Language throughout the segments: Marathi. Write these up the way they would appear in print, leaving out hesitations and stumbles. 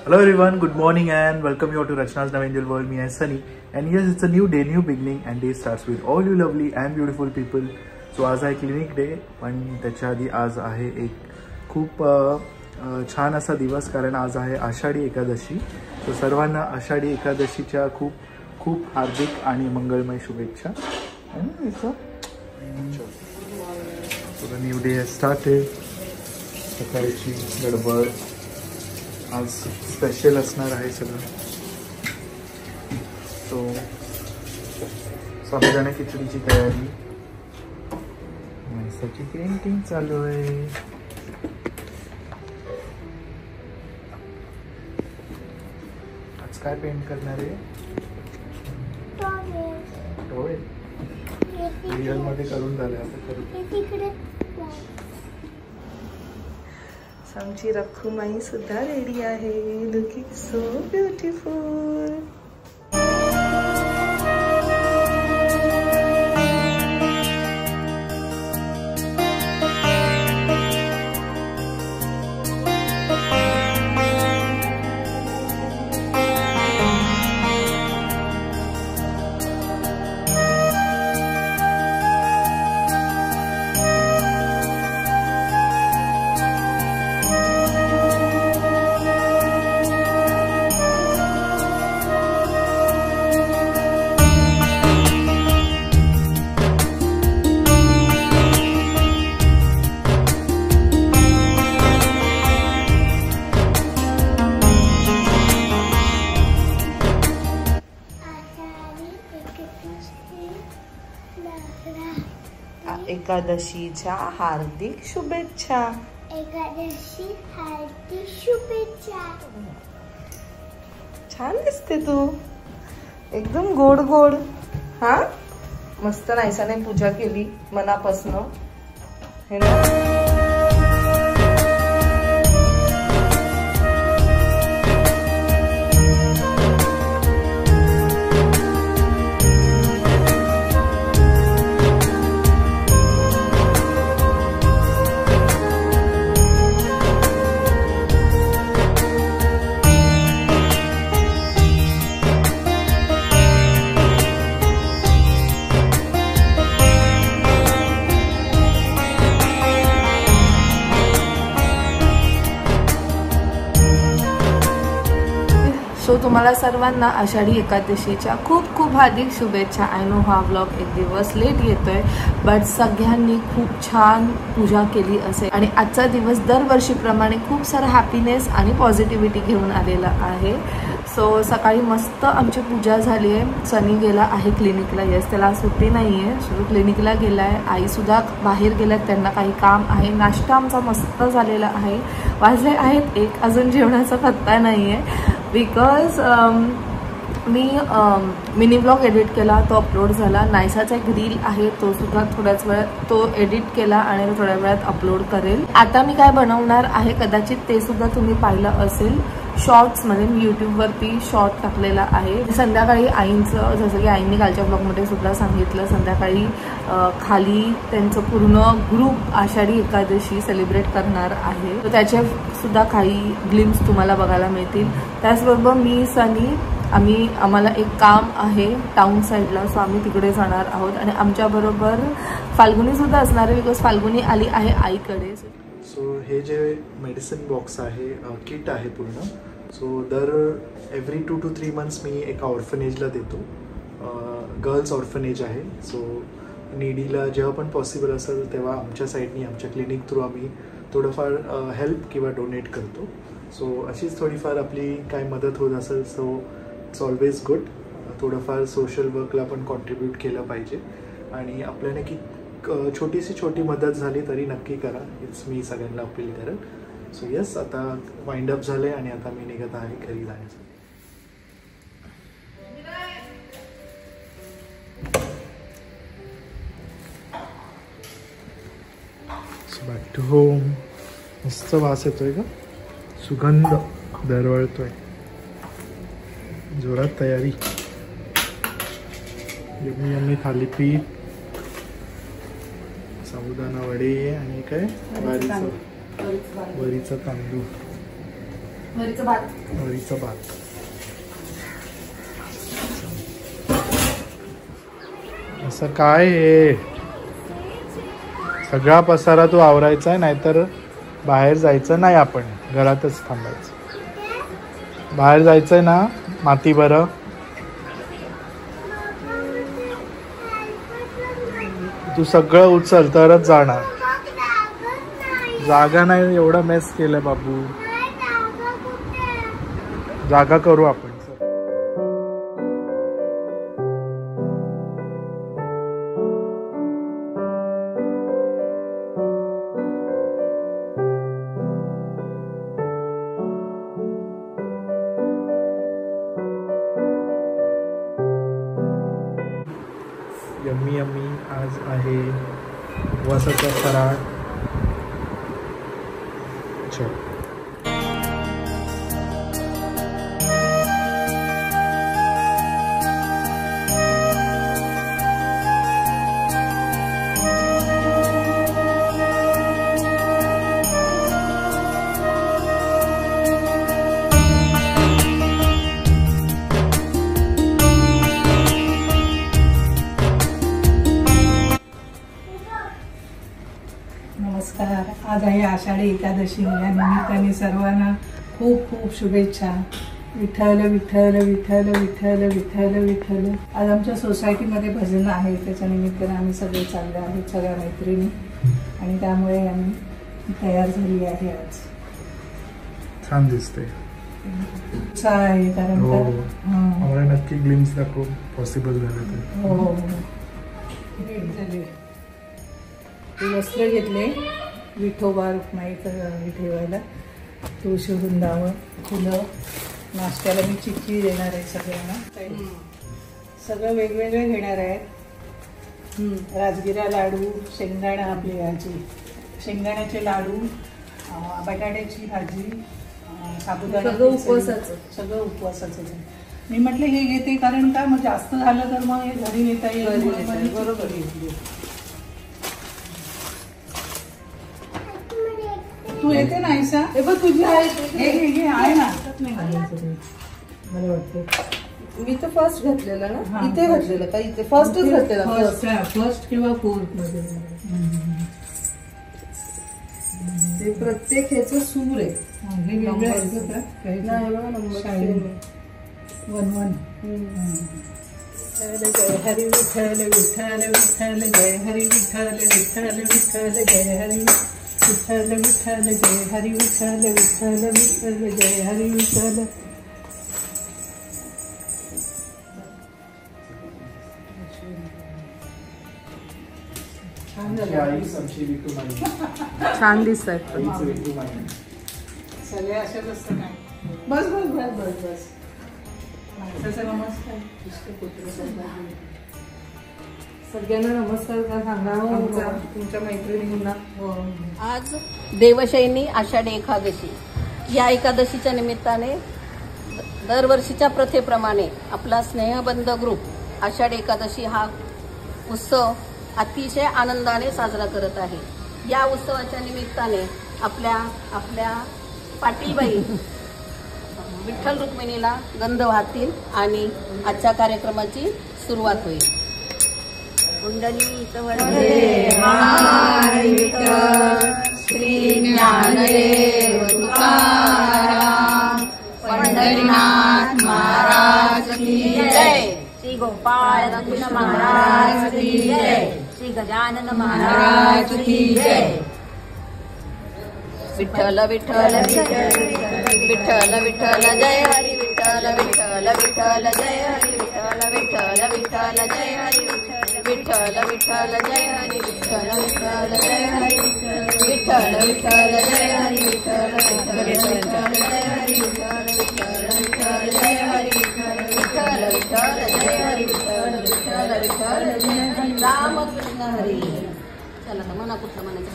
Hello everyone, good morning and welcome you all to Rachna's Now Angel World. Me and Sunny, and yes, it's a new day, new beginning, and day starts with all you lovely and beautiful people. So आज आहे क्लिनिक डे, पण त्याच्या आधी आज आहे एक खूप छान असा दिवस, कारण आज आहे आषाढी एकादशी. तो सर्वांना आषाढी एकादशीच्या खूप खूप हार्दिक आणि मंगलमय शुभेच्छा. So the new day has started. सकाळची गडबड, आज स्पेशल असणार आहे सगळं. तो साबुदाणा खिचडीची तयारी, माणसाची पेंटिंग चालू आहे. आज काय पेंट करणार आहे? टॉवेल. रिअल मध्ये करून झालं, आता करू. आमची रखुमाई सुद्धा रेडी आहे. Looking so beautiful. एकादशीच्या हार्दिक शुभेच्छा. एकादशी हार्दिक शुभेच्छा. छान दिसते तू, एकदम गोड गोड. हा मस्त नाईसाने पूजा केली मनापासून, हे ना. सो तुम्हाला सर्वांना आषाढी एकादशीच्या खूप खूप हार्दिक शुभेच्छा. आय नो हा व्लॉग एक दिवस लेट येतोय, बट सगळ्यांनी खूप छान पूजा केली असेल आणि आजचा दिवस दरवर्षीप्रमाणे खूप सारा हॅपीनेस आणि पॉझिटिव्हिटी घेऊन आलेला आहे. सो सकाळी मस्त आमची पूजा झाली आहे. सनी गेला आहे क्लिनिकला. येस, त्याला सुट्टी नाही आहे, सो क्लिनिकला गेला आहे. आईसुद्धा बाहेर गेल्यात, त्यांना काही काम आहे. नाश्ता आमचा मस्त झालेला आहे. वाजले आहेत 1, अजून जेवणाचा पत्ता नाही आहे. Because me mini blog edit केला, तो अपलोड झाला. नायसाचा एक रील आहे, तो सुद्धा थोड्याच वेळात तो एडिट केला आणि तो थोड्या वेळात अपलोड करेल. आता मी काय बनवणार आहे कदाचित ते सुद्धा तुम्ही पाहिलं असेल शॉर्ट्समध्ये. मी यूट्यूबवरती शॉर्ट टाकलेला आहे. संध्याकाळी आईंचं, जसं की आईंनी कालच्या ब्लॉगमध्ये सुद्धा सांगितलं, संध्याकाळी खाली त्यांचं पूर्ण ग्रुप आषाढी एकादशी सेलिब्रेट करणार आहे. तर त्याचे सुद्धा काही ग्लिम्स तुम्हाला बघायला मिळतील. त्याचबरोबर मी सनी आम्हाला एक काम आहे टाउन साईडला, सो आम्ही तिकडे जाणार आहोत. आणि आमच्याबरोबर फाल्गुनी सुद्धा असणार आहे, बिकॉज फाल्गुनी आली आहे आईकडे. सो हे जे मेडिसिन बॉक्स आहे, किट आहे पूर्ण. सो एव्हरी 2 to 3 months मी एका ऑर्फनेजला देतो. गर्ल्स ऑर्फनेज आहे. सो नीडीला जेव्हा पण पॉसिबल असेल तेव्हा आमच्या साईडनी, आमच्या क्लिनिक थ्रू आम्ही थोडंफार हेल्प किंवा डोनेट करतो. सो अशीच थोडीफार आपली काय मदत होत असेल, सो इट्स ऑलवेज गुड. थोडंफार सोशल वर्कला पण कॉन्ट्रीब्यूट केलं पाहिजे. आणि आपल्याला की छोटी मदत झाली तरी नक्की करा, इट्स मी सगळ्यांना अपील करेन. सो येस, आता वाइंड अप झाले आणि आता मी निघत आहे घरी जाण्यासाठी. Back to home. मस्त वास येतोय का, सुगंध दरवळतोय. जोरात तयारी. यम्मी थालीपीठ, साबुदाणा वडे आणि काय वरीचा तांदूळ. वरीचं भात. वरीचं भात. असं काय आहे? सगळा पसारा तू आवरायचा आहे, नाहीतर बाहेर जायचं नाही, आपण घरातच थांबायचं. बाहेर जायचंय ना माती. बरं तू सगळं उचल तरच जाणार. जागा नाही, एवढा मेस केलं बाबू. जागा करू आपण. यम्मी यम्मी आज आहे उपवासाचा फराळ. नमस्कार. आज आहे आषाढी एकादशी. या निमित्ताने सर्वांना खूप खूप शुभेच्छा. विठ्ठल विठ्ठल विठ्ठल विठ्ठल विठ्ठल विठ्ठल. आज आमच्या सोसायटीमध्ये भजन आहे, त्याच्या निमित्ताने आम्ही सगळे चालले आहोत, सगळ्या मैत्रिणी, आणि त्यामुळे आम्ही तयार झाली आहे. आज छान दिसते. आहे कारण आम्हाला नक्की ग्लिम्स दाखव पॉसिबल झालं तर. हो झाले. वस्त्र घेतले विठोबा रुक्माईचं ठेवायला, तुळशी वृंदावन, फुलं. नाश्त्याला मी चिक्की देणार आहे सगळ्यांना. सगळं वेगवेगळं घेणार आहेत. राजगिरा लाडू, शेंगदाणा, आपली भाजी, शेंगदाण्याचे लाडू, बटाट्याची भाजी, साबुदाणा. सगळं उपवासाचं. मी म्हटलं हे घेते कारण का मग जास्त झालं तर मग हे घरी नेता येईल. बरोबर घेतली. तू येते ना ऐसा? तुझी आहे आहे ना. मला वाटतं मी तर फर्स्ट घातलेलं ना. इथे घातलेलं का? इथे फर्स्टच घातलेलं. फर्स्ट किंवा फोर्थ मध्ये. ते प्रत्येक ह्याचं सूर आहे. हे वेगळं आहे का? One one. जय हरी विठ्ठल विठ्ठल विठ्ठल जय हरी विठ्ठल विठ्ठल विठ्ठल जय हरी विठ्ठल विठ्ठल जय हरी विठ्ठल विठ्ठल विठ्ठल जय हरी विठ्ठल. छान दिसत आहेत. सगळे अशाच असतं काय. बस बस बस बस बस. नमस्कार. सगळ्यांना नमस्कार का सांगा तुमच्या मैत्रिणींना. आज देवशयनी आषाढी एकादशी. या एकादशीच्या निमित्ताने दरवर्षीच्या प्रथेप्रमाणे आपला स्नेहबंध ग्रुप आषाढी एकादशी हा उत्सव अतिशय आनंदाने साजरा करत आहे. या उत्सवाच्या निमित्ताने आपल्या पाटीलबाई विठ्ठल रुक्मिणीला गंध वाहतील आणि आजच्या कार्यक्रमाची सुरुवात होईल. कुंडली वंदे महाराज विठ्ठल श्री ज्ञानदेव तुकाराम पंढरीनाथ महाराज की जय. श्री गोपाळ कृष्ण महाराज की जय. श्री गजानन महाराज की जय. विठ्ठल विठ्ठल विठ्ठल विठ्ठल विठ्ठल जय हरी विठ्ठल विठ्ठल विठ्ठल जय हरी विठ्ठल विठ्ठल विठ्ठल जय हरी विठ्ठल विठ्ठल जय हरी विठ्ठल विठ्ठल जय हरी विठ्ठल विठ्ठल जय हरी विठ्ठल विठ्ठल जय हरी विठ्ठल विठ्ठल जय हरी विठ्ठल विठ्ठल जय हरी विठ्ठल विठ्ठल विठ्ठल जय हरी रामकृष्ण हरी. चला तर मना कुठलं म्हणायचं.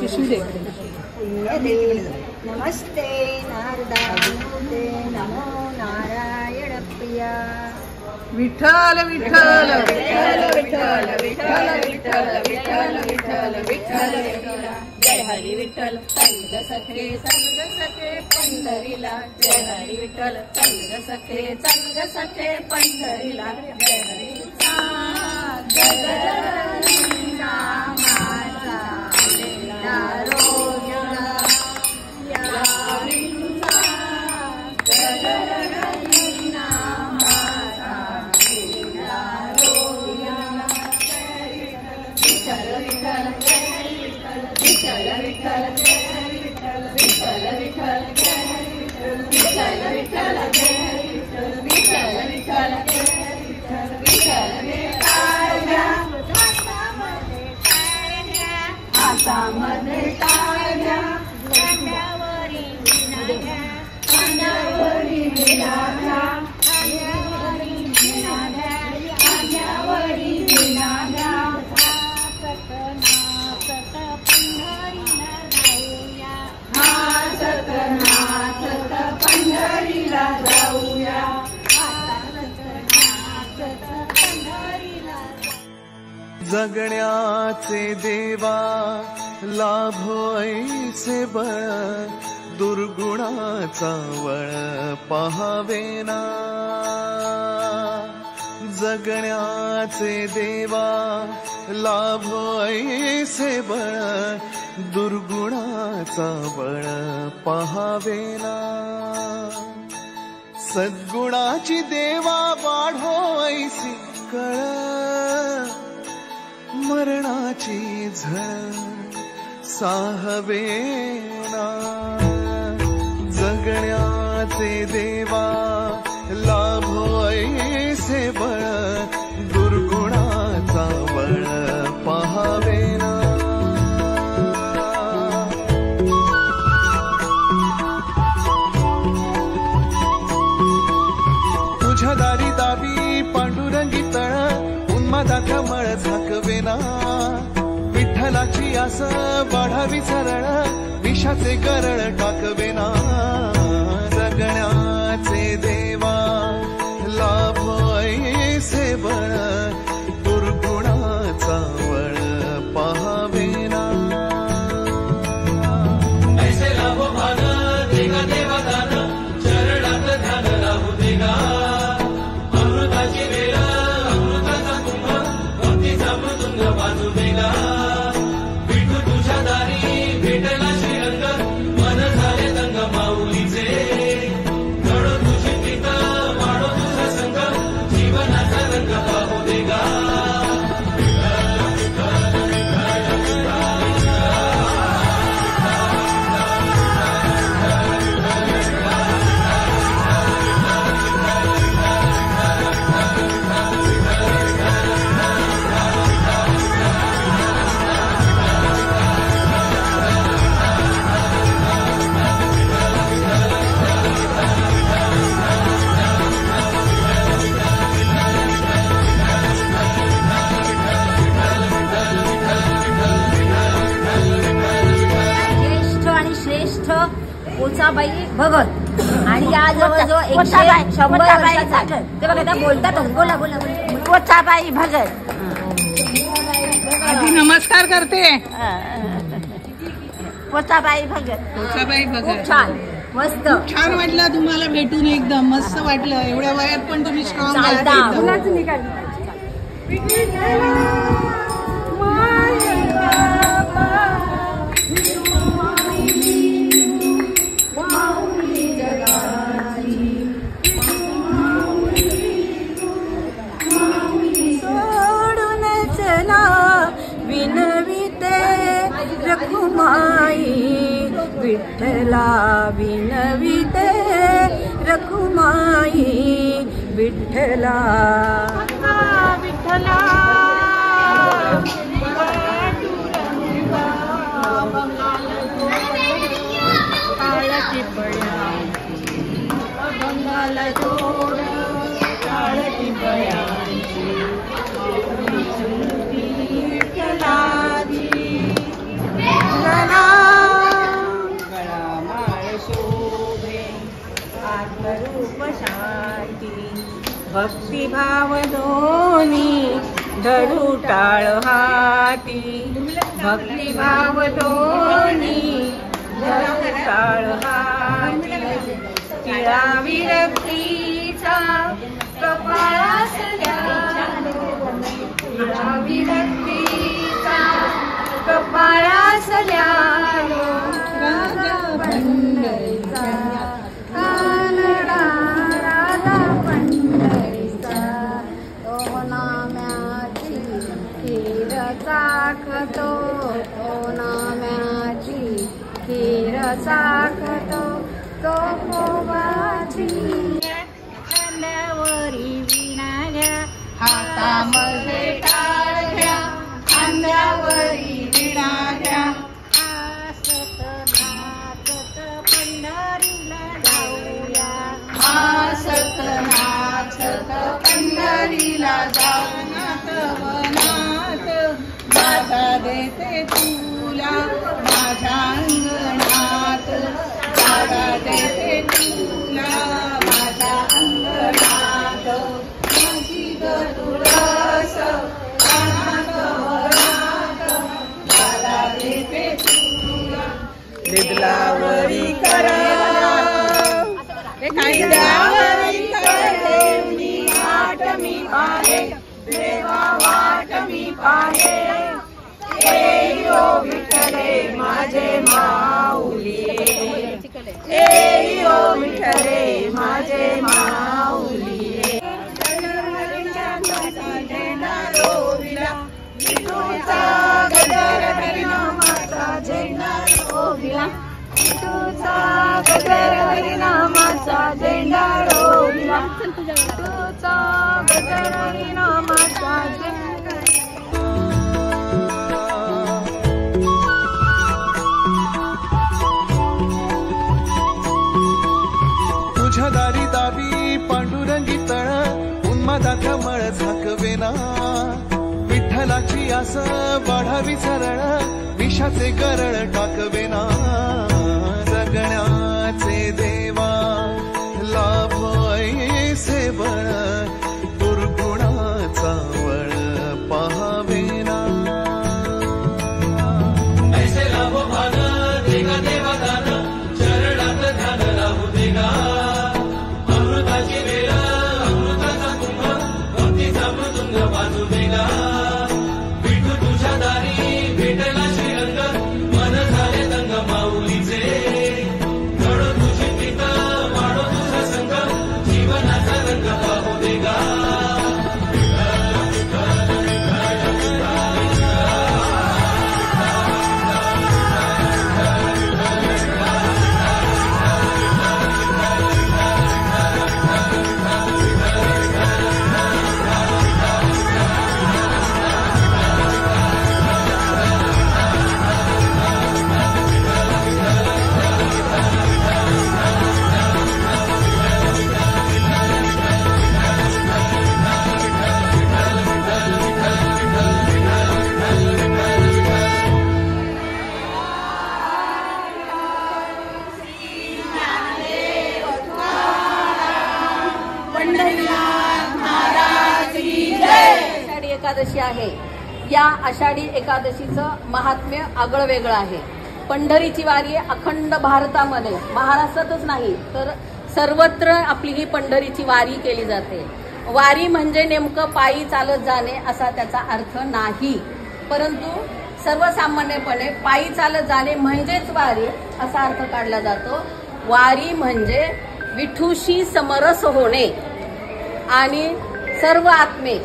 नमस्ते नारदानुते नमो नारायण प्रिया. विठ्ठल विठ्ठल विठ्ठल विठ्ठल विठ्ठल विठ्ठल विठ्ठल विठ्ठल विठ्ठल जय हरी विठ्ठल चल ग सखे पंढरीला जय हरी विठ्ठल चल ग सखे पंढरीला जय हरी जगण्याचे देवा लाभो ऐसे बळ दुर्गुणाचा वळ पहावेना जगण्याचे देवा लाभो ऐसे बळ दुर्गुणाचा बळ पहावेना सद्गुणाची देवा वाढो ऐसी कळ मरणाची झळ साहवेना जगण्याचे देवा लाभो ऐसे बळ दुर्गुणाचा बळ पहावेना तुझ्या दारी दाबी पांडुरंगी तळ उन्मादाचा मळ झाकवेना विठ्ठलाची आस वाढावी सरळ विषाचे करळ टाकवेना जगण्याचे देवा लाभो ऐसे बळ दुर्गुणाचा बळ पहावेना ऐसे लाभो भान देगा देवा दान चरणात ध्यान राहू देगा अमृताची वेळ अमृताचा कुंभ भक्तीचा मृदुंग वाजू देगा विठू तुझ्या दारी भेटला श्रीरंग मन झाले दंग माऊलीचे घडो तुझी प्रीत वाढो तुझा संग जीवनाचा रंग पाहू देगा पोचाबाई भगत आणि या जवळजवळ 100 वर्षाचा ते बघा त्या बोलतात बोला बोला पोचाबाई भगत आधी नमस्कार करते पोचाबाई भगत खूप छान मस्त छान वाटलं तुम्हाला भेटून एकदम मस्त वाटलं एवढ्या वयात पण तुम्ही स्ट्रॉंग आहात विठ्ठला विनविते रखुमाई विठ्ठला विठ्ठला काळाची पळ्यांची बंगाला जोड काळाची पळ्यांची विठ्ठलाची आत्मरूप शांती भक्तिभाव दोनी धरू टाळ हाती भक्तिभाव दोन्ही धरू टाळ हाती तिळा विरक्तीचा कपाळास द्यालो तिळा विरक्तीचा कपाळास द्यालो राजा पंढरीचा कानडा राजा पंढरीचा तो नाम्याची खीर चाखतो तो नाम्याची खीर चाखतो तो कोबाची खांद्यावरी विणा घ्या हातामध्ये टाळ घ्या खांद्यावरी विणा घ्या हसत नाचत पंढरीला जाऊया हसत नाचत पंढरीला जाऊया वनात माझा देते तुला माझ्या अंगणात जागा देते तुला माझ्या अंगणात माझी तुळस कानात वरात जागा देते तुला लिबलावरी करा खांद्यावरी करे मी वाट मी पाहे देवा वाट मी पाहे ए ओ विठ्ठले माझे माऊली ए ओ विठ्ठले माझे माऊली विठूचा गजर हरिनामाचा झेंडा रोविला विठूचा गजर हरिनामाचा झेंडा रोविला विठूचा गजर हरिनामाचा झेंडा तुझ्या दारी दावी पांडुरंगी तळ उन्मादा कमळ झाकवेना विठ्ठलाची आस वाढावी सरळ विषाचे करळ टाकवेना जगण्याचे देवा लाभ ऐसे बळ दुर्गुणाचा वळ पाहावेना ऐसे लाभ भान देगा देवा दान चरणात ध्यान राहू देगा अमृताची वेळ अमृताचा कुंभ भक्तीचा मृदुंग वाजू देगा विठू तुझ्या दारी भेटला श्रीरंग मन झाले दंग माऊलीचे घडो तुझी प्रीत वाढो तुझा संग जीवनाचा रंग पाहू देगा आषाढी एकादशी आहे. या आषाढी एकादशीचं महात्म्य आगळं वेगळं आहे. पंढरीची वारी अखंड भारतामध्ये, महाराष्ट्रातच नाही तर सर्वत्र आपली ही पंढरीची वारी केली जाते. वारी म्हणजे नेमकं पायी चालत जाणे असा त्याचा अर्थ नाही, परंतु सर्वसामान्यपणे पायी चालत जाणे म्हणजेच वारी असा अर्थ काढला जातो. वारी म्हणजे विठूशी समरस होणे आणि सर्व आत्मे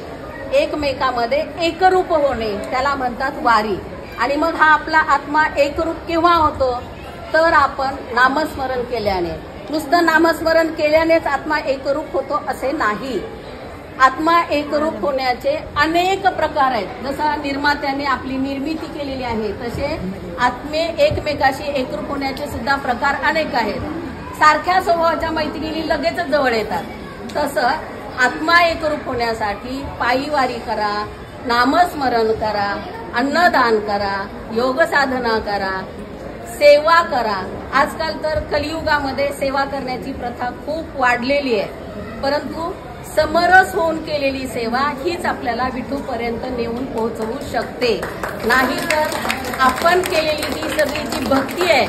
एकमेकामध्ये एकरूप होणे, त्याला म्हणतात वारी. आणि मग हा आपला आत्मा एकरूप केव्हा होतो, तर आपण नामस्मरण केल्याने. नुसतं नामस्मरण केल्यानेच आत्मा एकरूप होतो असे नाही. आत्मा एकरूप होण्याचे अनेक प्रकार आहेत. जसं निर्मात्याने आपली निर्मिती केलेली आहे तसे आत्मे एकमेकाशी एकरूप होण्याचे सुद्धा प्रकार अनेक आहेत. सारख्या स्वभावाच्या मैत्रिणी लगेचच जवळ येतात. तसं आत्मा एकरूप होण्यासाठी पायी वारी करा, नामस्मरण करा, अन्नदान करा, योग साधना करा, सेवा करा. आजकाल तर कलियुगामध्ये सेवा करण्याची प्रथा खूप वाढलेली आहे, परंतु समरस होऊन केलेली सेवा हीच आपल्याला विठूपर्यंत नेऊन पोहोचवू शकते. नाहीतर आपण केलेली ही सगळी जी भक्ती आहे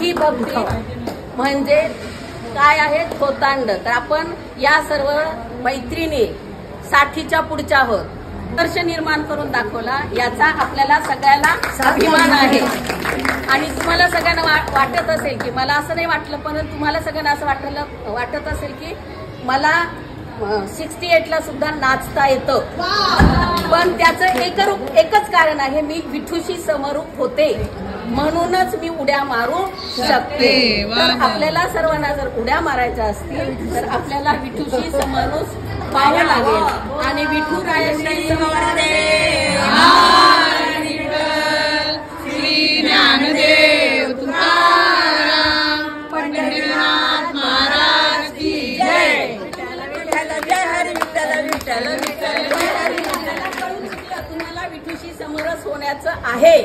ही भक्ती म्हणजे काय आहे, थोतांड. तर आपण या सर्व मैत्रिणी साठीच्या पुढच्या आहोत. आदर्श निर्माण करून दाखवला याचा आपल्याला सगळ्याला अभिमान आहे. आणि तुम्हाला सगळ्यांना वाटत असेल की मला असं नाही वाटलं, पण तुम्हाला सगळ्यांना असं वाटत असेल की मला 68ला सुद्धा नाचता येतं. पण त्याचं एकच कारण आहे, मी विठूशी समरूप होते म्हणूनच मी उड्या मारू शकते. तर आपल्याला सर्वांना जर उड्या मारायच्या असतील तर आपल्याला विठूशी समरूप पाहावं लागेल. आणि विठू रायाशी श्री ज्ञानदेव तुकाराम पंढरीनाथ महाराज की जय. जय हरी विठ्ठल विठ्ठल विठ्ठल जय हरी विठ्ठल. तुम्हाला विठूशी समरस होण्याचं आहे,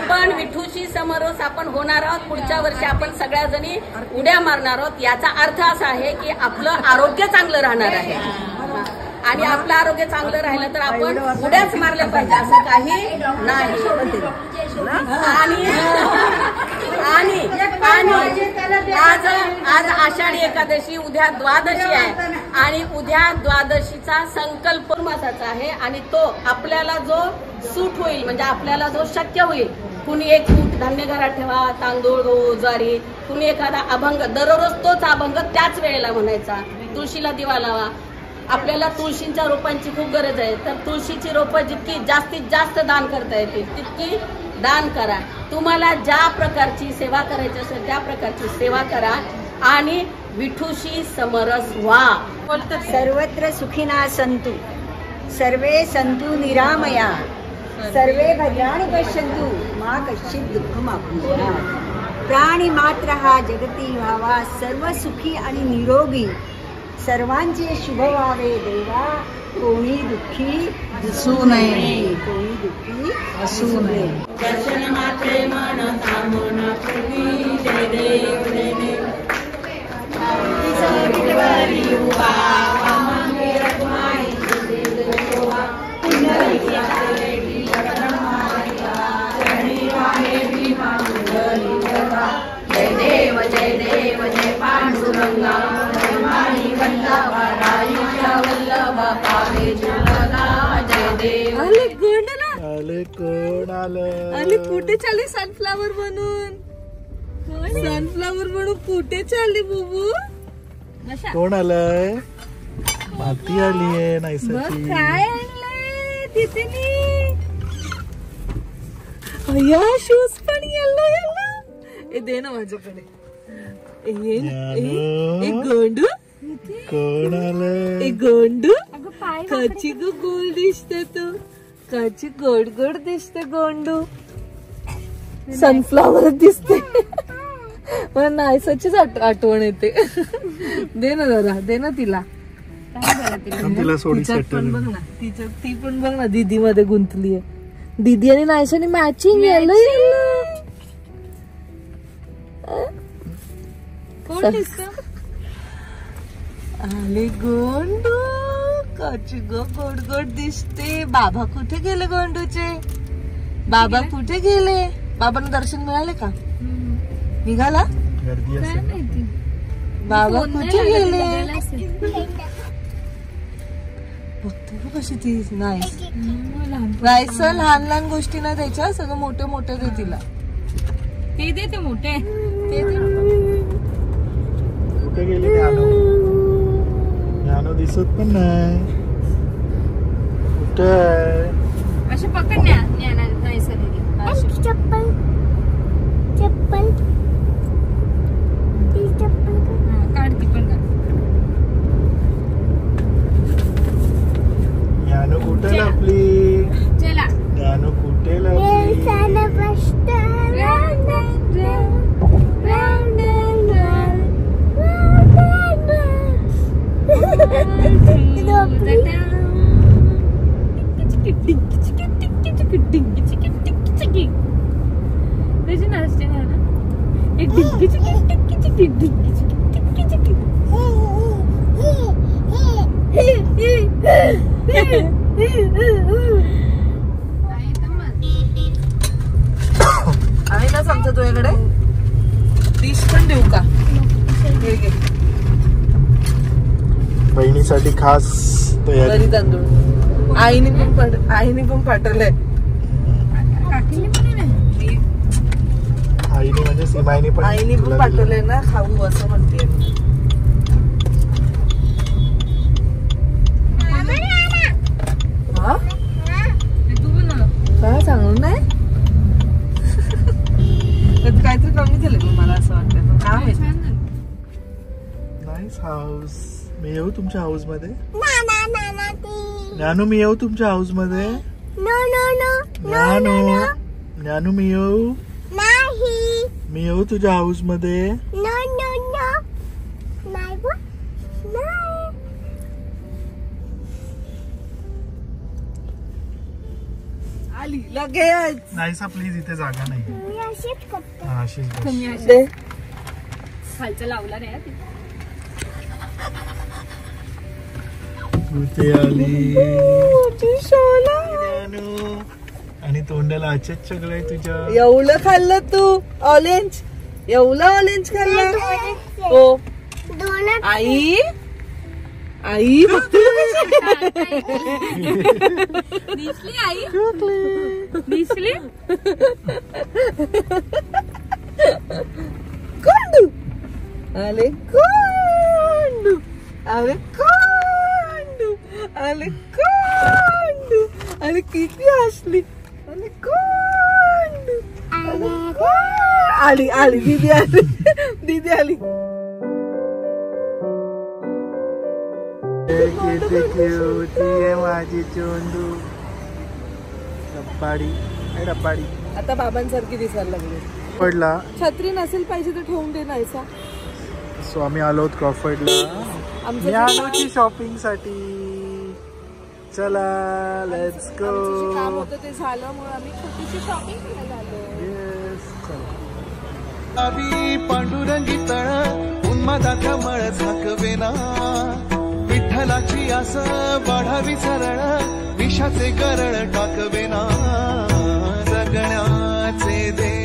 पण विठूशी समरस आपण होणार आहोत. पुढच्या वर्षी आपण सगळ्या जणी उड्या मारणार आहोत. याचा अर्थ असा आहे की आपलं आरोग्य चांगलं राहणार आहे. आणि आपलं आरोग्य चांगलं राहिलं तर आपण उड्याच मारल्या पाहिजे असं काही नाही. आणि आज आषाढी एकादशी, उद्या द्वादशी आहे. आणि उद्या द्वादशीचा संकल्प महत्वाचा आहे. आणि तो आपल्याला जो सूट होईल म्हणजे आपल्याला जो शक्य होईल. कुणी एक मूठ धान्य घरात ठेवा, तांदूळ गहू ज्वारी, कुणी एखादा अभंग दररोज तोच अभंग त्याच वेळेला म्हणायचा. तुळशीला दिवा लावा. आपल्याला तुळशीच्या रोपांची खूप गरज आहे. तर तुळशीची रोपं जितकी जास्तीत जास्त दान करता येतील तितकी दान करा. तुम्हाला ज्या प्रकारची सेवा करायची असेल त्या प्रकारची सेवा करा आणि विठूशी समरस व्हा. सर्वत्र सुखिना संतु सर्वे संतु निरामया सर्वे भद्राणि पश्यन्तु मा कश्चित् दुःखमाप्नुयात्. प्राणी मात्र हा जगती व्हावा सर्व सुखी आणि निरोगी. सर्वांचे शुभ व्हावे देवा. कोणी दुःखी दिसू नये. कोणी दुःखी असू नये. दर्शन मात्रे मन थांबून पूर्वी जय देव जय देव. विठ्ठली उभा वामने रखमाई देवा. पुंडलिका रेडी रखमाईला चरणी आहे भीमा पुंडली देवा. जय देव जय देव जय पांडुरंगा. रखमाई वल्लभा रायुषा वल्लभा पावे जुलगा. जय देव. आले कोण आलं? आणि कुठे चालली सनफ्लावर बनून? सनफ्लावर बनून कुठे चालली बुबू? कोण आलंय? माती आली आहे नाहीसाठी. काय आणलंय तिथे? अय्या शूज पण येलो येलो. ए दे ना माझ्याकडे. ए गोंडू कोण आलंय? ए गोंडू कची गोल दिसते तू. कची गोड गोड दिसते गोंडू. सनफ्लावर दिसते. मला नायसाचीच आठवण येते. दे ना जरा, दे ना तिला. तिला सोडी पण बघ ना, ती पण बघ ना दीदी मध्ये गुंतली आहे. दीदी आणि नायसाने मॅचिंग येलो येलो. कोण दिसत? आले गोंडू. कची गो गोड गोड दिसते. बाबा कुठे गेले गोंडूचे? बाबा कुठे गेले? बाबांना दर्शन मिळाले का? निघाला? गर्दी असेल. बाबा कुठे गेले? कशी ती नाईस. राहायचं लहान लहान गोष्टी ना द्यायच्या, सगळं मोठे मोठे दे तिला. ते दे ते मोठे. ते कुठे गेले ज्ञानू? ज्ञानू दिसत पण नाही. कुठे आहे? असे पकड नाही सर. चप्पल चप्पल काढ ती पण काढ. ज्ञानू कुठे लपली? चला ज्ञानू कुठे लपली? त्याची नाचते ना एक डिंकी चिकी टिक्की चिकी डिंकी चिकी टिक्की चिकी. आहे ना समजा तुझ्याकडे डिश पण देऊ का? बहिणीसाठी खास तयारी. तांदूळ आईने पण पाठवलंय. आईने म्हणजे सीमाईने पण पाठवलंय ना खाऊ असं म्हणते. काय सांगून नाही काहीतरी कमी झालं मग मला असं वाटतं. काय नाईस हाऊस. मी येऊ तुमच्या हाऊस मध्ये? ज्ञानू मी येऊ तुमच्या हाऊस मध्ये? ज्ञानू मी येऊ? मी येऊ तुझ्या हाऊस मध्ये? आली लगेच. नाहीसा प्लीज इथे जागा नाही. खालचा लावला नाही कुठे आली आणि तोंडाला अचेच सगळं तुझ्या. एवढं खाल्लं तू ऑरेंज? एवढं ऑरेंज खाल्लं? हो आई आई दिसली आई दिसली. कोंडू आले कोंडू आले कोंडू आले कोंडू आले किती हसली. आले कोंडू आली आली दीदी आली दीदी आली. किती क्यूट आहे माझी चोंडू. रप्पाडी रप्पाडी. आता बाबांसारखी दिसायला लागली. पडला छत्री नसेल पाहिजे तर ठेवून दे नाहीसा. सो आम्ही आलो आहोत क्रॉफर्डला ज्ञानूची शॉपिंग साठी. चला लेट्स गो. काम होतं ते झालं मग आम्ही छोटीशी शॉपिंग करायला आलो. पांडुरंगी तळ उन्मादाचा मळ झाकवेना. विठ्ठलाची आस वाढावी सरळ विषाचे गरळ टाकवेना. जगण्याचे दे